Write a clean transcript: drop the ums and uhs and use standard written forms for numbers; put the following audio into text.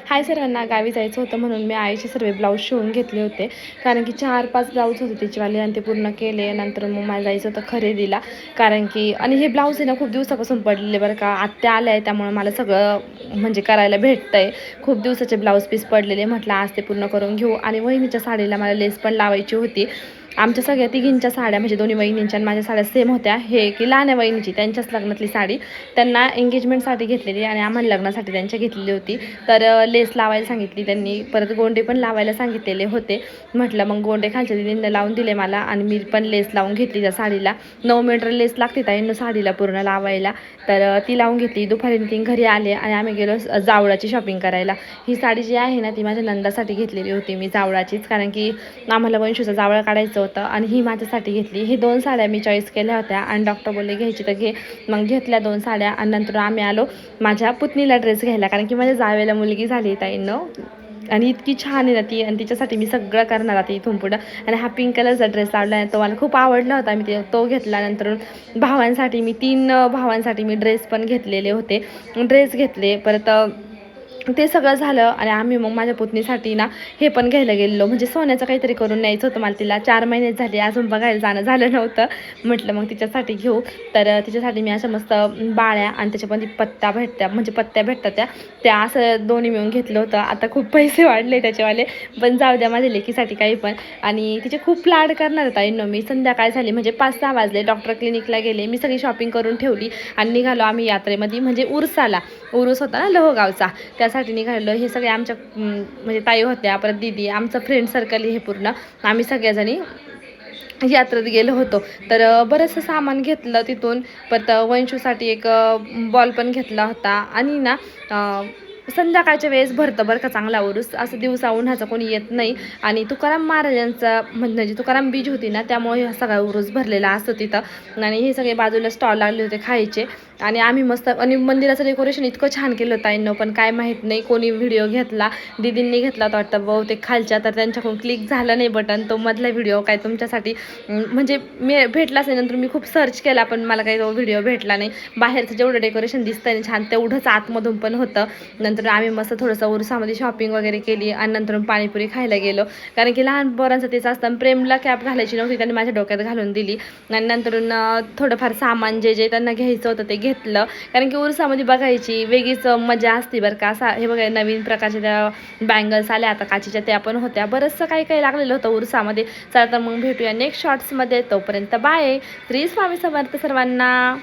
हाय सर्वांना, गावी जायचं होतं म्हणून मी आईचे सर्व ब्लाऊज शिवून घेतले होते. कारण की 4-5 ब्लाऊज होते तिचेवाले आणि ते पूर्ण केले. नंतर मग मला जायचं होतं खरेदीला. कारण की आणि हे ब्लाऊज आहे ना खूप दिवसापासून पडलेले बरं का. आत्या आल्या आहे त्यामुळे मला सगळं म्हणजे करायला भेटतंय. खूप दिवसाचे ब्लाऊज पीस पडलेले. म्हटलं आज ते पूर्ण करून घेऊ. आणि वहिनीच्या साडीला मला लेस पण लावायची होती. आमच्या सगळ्या तिघींच्या साड्या म्हणजे दोन्ही वहिनींच्या आणि माझ्या साड्या सेम होत्या. हे की लहान वहिनीची त्यांच्याच लग्नातली साडी त्यांना एंगेजमेंटसाठी घेतलेली आणि आम्हाला लग्नासाठी त्यांच्या घेतलेली होती. तर लेस लावायला सांगितली त्यांनी. परत गोंडे पण लावायला सांगितलेले होते. म्हटलं मग गोंडे खालच्या दिदींनी लावून दिले मला आणि मी पण लेस लावून घेतली त्या साडीला. 9 मीटर लेस लागते ताईंनो साडीला पूर्ण लावायला. तर ती लावून घेतली. दुपारी तीन घरी आले आणि आम्ही गेलो जावळाची शॉपिंग करायला. ही साडी जी आहे ना ती माझ्या नंदासाठी घेतलेली होती मी जावळाचीच. कारण की आम्हाला वंशूचा जावळ काढायचं होतं आणि ही माझ्यासाठी घेतली. ही 2 साड्या मी चॉईस केल्या होत्या आणि डॉक्टर बोलले घ्यायची तर घे. मग घेतल्या 2 साड्या आणि नंतर आम्ही आलो माझ्या पुतणीला ड्रेस घ्यायला. कारण की माझ्या जावेला मुलगी झाली ताईंनो आणि इतकी छान आहे ना ती आणि तिच्यासाठी मी सगळं करणार आता इथून पुढं. आणि हा पिंक कलरचा ड्रेस लावला आहे तो मला खूप आवडला होता. मी तो घेतला. नंतर भावांसाठी मी 3 भावांसाठी मी ड्रेस पण घेतलेले होते. ड्रेस घेतले. परत ते सगळं झालं आणि आम्ही मग माझ्या पुतणीसाठी ना हे पण घ्यायला गेलेलो. म्हणजे सोन्याचं काहीतरी करून न्यायचं होतं मला. तिला 4 महिने झाले अजून बघायला जाणं झालं नव्हतं. म्हटलं मग तिच्यासाठी घेऊ. तर तिच्यासाठी मी अशा मस्त बाळ्या आणि त्याच्यामध्ये पत्त्या भेटत्या म्हणजे पत्त्या भेटतात त्या असं दोन्ही मिळून घेतलं होतं. आता खूप पैसे वाढले त्याचेवाले, पण जाऊ द्या माझ्या लेकीसाठी काही पण. आणि तिचे खूप लाड करणार होता ताईंनो मी. संध्याकाळ झाली म्हणजे 5-6 वाजले. डॉक्टर क्लिनिकला गेले. मी सगळी शॉपिंग करून ठेवली आणि निघालो आम्ही यात्रेमध्ये म्हणजे उरसाला. उरूस होता ना लोहगावचा, त्यासाठी निघालो. हे सगळे आमच्या म्हणजे ताई होत्या, परत दीदी, आमचं फ्रेंड सर्कल हे पूर्ण आम्ही सगळ्याजणी यात्रेत गेलो होतो. तर बरंचसं सामान घेतलं तिथून. परत वंशूसाठी एक बॉल पण घेतला होता. आणि ना संध्याकाळच्या वेळेस भरतं बरं का चांगला उरूस. असं दिवसा उन्हाचं कोणी येत नाही. आणि तुकाराम महाराजांचा म्हणजे तुकाराम बीज होती ना त्यामुळे हा सगळा उरूस भरलेला असतो तिथं. आणि हे सगळे बाजूला स्टॉल लागले होते खायचे. आणि आम्ही मस्त आणि मंदिराचं डेकोरेशन इतकं छान केलं होतं ताईंनो. पण काय माहीत नाही कोणी व्हिडिओ घेतला. दीदींनी घेतला होता वाटतं बहुतेक खालच्या. तर त्यांच्याकडून क्लिक झालं नाही बटन. तो मधला व्हिडिओ काय तुमच्यासाठी म्हणजे मी भेटलाच नाही. नंतर मी खूप सर्च केला पण मला काही तो व्हिडिओ भेटला नाही. बाहेरचं जेवढं डेकोरेशन दिसतंय ना छान तेवढंच आतमधून पण होतं. नंतर आम्ही मस्त थोडंसं उरसामध्ये शॉपिंग वगैरे केली आणि नंतर पाणीपुरी खायला गेलो. कारण की लहान पोरांचं तेच असतं. प्रेमला कॅप घालायची नव्हती त्यांनी माझ्या डोक्यात घालून दिली. आणि नंतरून थोडंफार सामान जे त्यांना घ्यायचं होतं ते घेतलं. कारण की उरसामध्ये बघायची वेगळीच मजा असते बरं का. असा हे बघा नवीन प्रकारच्या त्या बँगल्स आल्या आता काचेच्या त्या पण होत्या. बरंचसं काही काही लागलेलं होतं उरसामध्ये. चला तर मग भेटूया नेक्स्ट शॉर्ट्समध्ये. तोपर्यंत बाय. श्री स्वामी समर्थ सर्वांना.